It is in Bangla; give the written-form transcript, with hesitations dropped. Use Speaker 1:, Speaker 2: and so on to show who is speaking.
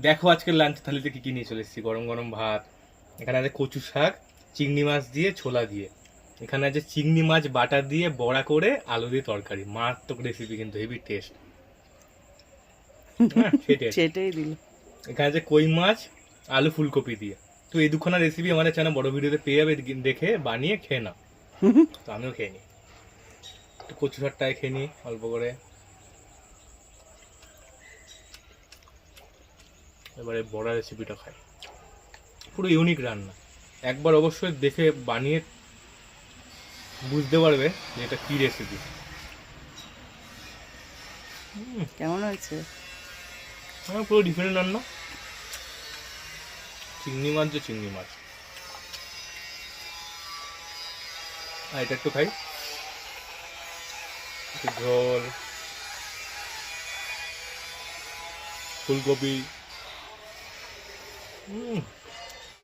Speaker 1: দেখো আজকের লাঞ্চ থালিতে কি কি নিয়ে চলে এসেছি। গরম গরম ভাত, এখানে আছে কচু শাক চিংড়ি মাছ দিয়ে ছোলা দিয়ে, এখানে আছে চিংড়ি মাছ বাটা দিয়ে বড়া করে আলু দিয়ে তরকারি। মারাত্মক রেসিপি, কিন্তু হেভি টেস্ট। হ্যাঁ
Speaker 2: সেটাই দিল।
Speaker 1: এখানে আছে কই মাছ আলু ফুলকপি দিয়ে। তো এই দুখানা রেসিপি আমাদের চ্যানেল বড় ভিডিওতে পেয়ে যাবে, দেখে বানিয়ে খেয়ে নাও। তো আমিও খেয়ে নিই, একটু কচু শাকটায় খেয়ে নিই অল্প করে। এবারে বড়া রেসিপিটা খাই, পুরো ইউনিক রান্না। একবার অবশ্যই দেখে বানিয়ে বুঝতে পারবে যে এটা কি রেসিপি।
Speaker 2: কেমন হয়েছে?
Speaker 1: হ্যাঁ, পুরো ডিফারেন্ট রান্না। চিংড়ি মাছ যে চিংড়ি মাছ, আর এটা একটু খাই, একটু ঝোল, ফুলকপি।